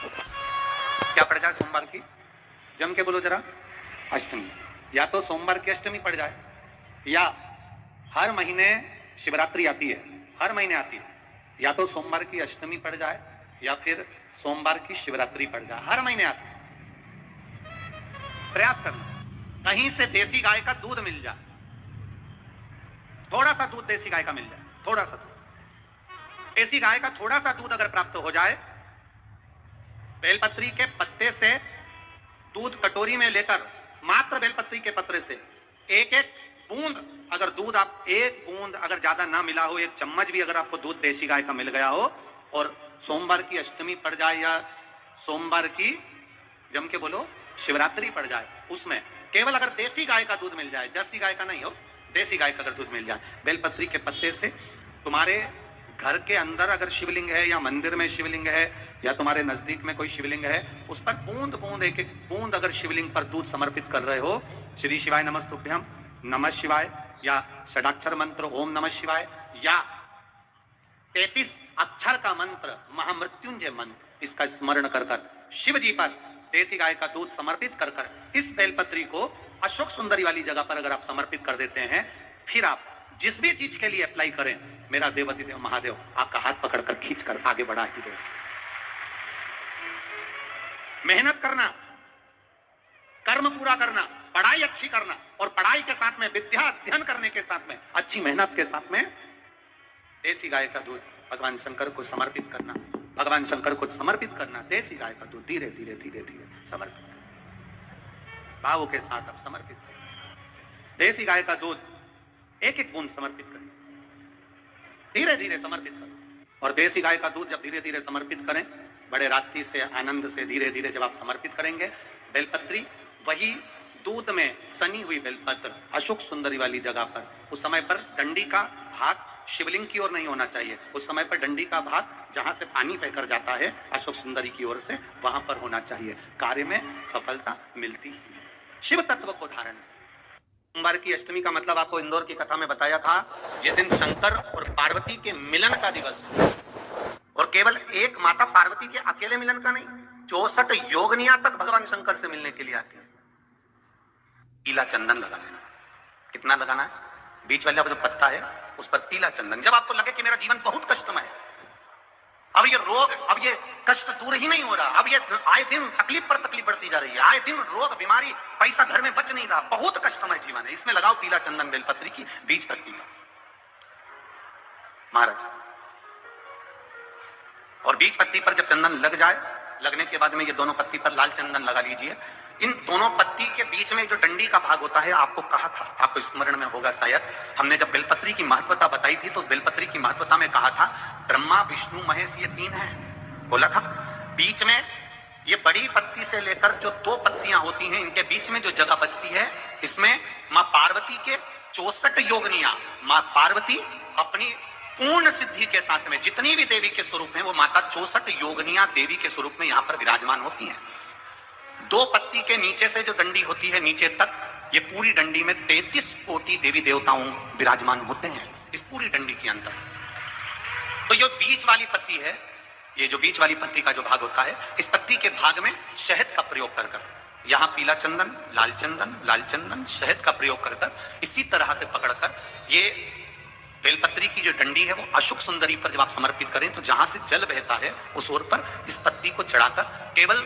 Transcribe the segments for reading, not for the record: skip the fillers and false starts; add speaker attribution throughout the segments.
Speaker 1: क्या पड़ जाए सोमवार की? जम के बोलो जरा। अष्टमी। या तो सोमवार की अष्टमी पड़ जाए, या हर महीने शिवरात्रि आती है, हर महीने आती है, या तो सोमवार की अष्टमी पड़ जाए या फिर सोमवार की शिवरात्रि पड़ जाए, हर महीने आती है। प्रयास करना कहीं से देसी गाय का दूध मिल जाए, थोड़ा सा दूध देसी गाय का मिल जाए, थोड़ा सा दूध देसी गाय का, थोड़ा सा दूध अगर प्राप्त हो जाए, बेलपत्री के पत्ते से दूध कटोरी में लेकर, मात्र बेलपत्री के पत्ते से एक एक बूंद अगर दूध, आप एक बूंद अगर ज्यादा ना मिला हो, एक चम्मच भी अगर आपको दूध देसी गाय का मिल गया हो, और सोमवार की अष्टमी पड़ जाए या सोमवार की, जम के बोलो, शिवरात्रि पड़ जाए, उसमें केवल अगर देसी गाय का दूध मिल जाए, जर्सी गाय का नहीं हो, देसी गाय का अगर दूध मिल जाए, बेलपत्री के पत्ते से, तुम्हारे घर के अंदर अगर शिवलिंग है या मंदिर में शिवलिंग है या तुम्हारे नजदीक में कोई शिवलिंग है, उस पर बूंद बूंद, एक एक बूंद अगर शिवलिंग पर दूध समर्पित कर रहे हो, श्री शिवाय नमस्तुभ्यम, नमः शिवाय, या षडाक्षर मंत्र ओम नमः शिवाय, या 33 अक्षर का मंत्र महामृत्युंजय मंत्र, इसका स्मरण कर कर शिव जी पर देसी गाय का दूध समर्पित कर कर इस बेलपत्री को अशोक सुंदरी वाली जगह पर अगर आप समर्पित कर देते हैं, फिर आप जिस भी चीज के लिए अप्लाई करें, मेरा देवाधिदेव महादेव आपका हाथ पकड़कर खींचकर आगे बढ़ा ही दे। मेहनत करना, कर्म पूरा करना, पढ़ाई अच्छी करना, और पढ़ाई के साथ में विद्या अध्ययन करने के साथ में अच्छी मेहनत के साथ में देसी गाय का दूध भगवान शंकर को समर्पित करना, भगवान शंकर को समर्पित करना, देसी गाय का दूध धीरे धीरे धीरे धीरे समर्पित करना, भावों के साथ आप समर्पित करें। देसी गाय का दूध एक एक बूंद समर्पित करें, धीरे धीरे समर्पित करें, और देसी गाय का दूध जब धीरे धीरे समर्पित करें, बड़े रास्ते से, आनंद से धीरे धीरे जब आप समर्पित करेंगे, बेलपत्री वही दूध में सनी हुई बेलपत्र अशोक सुंदरी वाली जगह पर, उस समय पर डंडी का भाग शिवलिंग की ओर नहीं होना चाहिए, उस समय पर डंडी का भाग जहां से पानी बहकर जाता है अशोक सुंदरी की ओर से, वहां पर होना चाहिए। कार्य में सफलता मिलती है। शिव तत्व को धारण। सोमवार की अष्टमी का मतलब आपको इंदौर की कथा में बताया था, जिस दिन शंकर और पार्वती के मिलन का दिवस, और केवल एक माता पार्वती के अकेले मिलन का नहीं, 64 योगनिया तक भगवान शंकर से मिलने के लिए आती है। पीला चंदन लगा लेना। कितना लगाना है? बीच वाला जो पत्ता है उस पर पीला चंदन। जब आपको लगे कि मेरा जीवन बहुत कष्टमय है, अब ये रोग, अब ये कष्ट दूर ही नहीं हो रहा, अब ये आए दिन तकलीफ पर तकलीफ बढ़ती जा रही है, आए दिन रोग बीमारी, पैसा घर में बच नहीं रहा, बहुत कष्टमय जीवन है, इसमें लगाओ पीला चंदन बेलपत्री की बीज पत्ती का, महाराज। और बीज पत्ती पर जब चंदन लग जाए, लगने के बाद में ये दोनों पत्ती पर लाल चंदन लगा लीजिए। इन दोनों पत्ती के बीच में जो डंडी का भाग होता है, आपको कहा था, आपको स्मरण में होगा शायद, हमने जब बेलपत्री की महत्वता बताई थी तो उस बेलपत्री की महत्वता में कहा था ब्रह्मा विष्णु महेश ये 3 हैं, बोला था। बीच में ये बड़ी पत्ती से लेकर जो 2 पत्तियां होती हैं, इनके बीच में जो जगह बचती है, इसमें मां पार्वती के 64 योगनियां, मां पार्वती अपनी पूर्ण सिद्धि के साथ में जितनी भी देवी के स्वरूप हैं, वो माता 64 योगनियां देवी के स्वरूप में यहां पर विराजमान होती हैं। 2 पत्ती के नीचे से जो डंडी होती है नीचे तक, ये पूरी डंडी में 33 कोटि देवी देवताओं विराजमान होते हैं इस पूरी डंडी के अंदर। तो ये बीच वाली पत्ती है, ये जो बीच वाली पत्ती का जो भाग होता है, इस पत्ती के भाग में शहद का प्रयोग कर यहाँ पीला चंदन, लाल चंदन, शहद का प्रयोग कर इसी तरह से पकड़कर ये बेलपत्री की जो डंडी है वो अशोक सुंदरी पर जब आप समर्पित करें, तो जहां से जल बहता है उस ओर पर इस पत्ती को चढ़ाकर केवल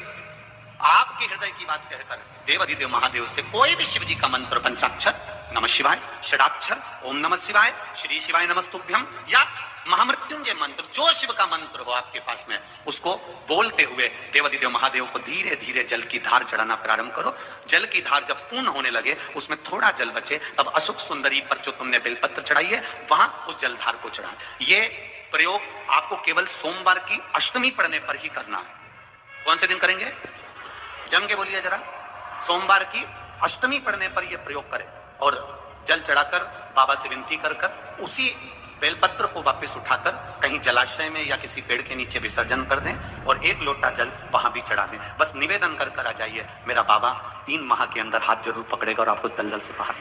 Speaker 1: आपके हृदय की बात कहकर देवाधिदेव महादेव से कोई भी शिव जी का मंत्र, पंचाक्षर नमः शिवाय, षडाक्षर ओम नमः शिवाय, श्री शिवाय नमस्तुभ्यम, या महामृत्युंजय मंत्र, जो शिव का मंत्र हो आपके पास में, उसको बोलते हुए देवाधिदेव महादेव को धीरे धीरे जल की धार चढ़ाना प्रारंभ करो। जल की धार जब पूर्ण होने लगे, उसमें थोड़ा जल बचे, तब अशोक सुंदरी पर जो तुमने बेलपत्र चढ़ाई है वहां उस जलधार को चढ़ा। ये प्रयोग आपको केवल सोमवार की अष्टमी पढ़ने पर ही करना है। कौन से दिन करेंगे? जम के बोलिए जरा। सोमवार की अष्टमी पढ़ने पर यह प्रयोग करें, और जल चढ़ाकर बाबा से विनती कर कर उसी बेलपत्र को वापस उठाकर कहीं जलाशय में या किसी पेड़ के नीचे विसर्जन कर दें, और 1 लोटा जल वहां भी चढ़ा दें। बस निवेदन कर कर आ जाइए, मेरा बाबा 3 माह के अंदर हाथ जरूर पकड़ेगा और आपको दलदल से बाहर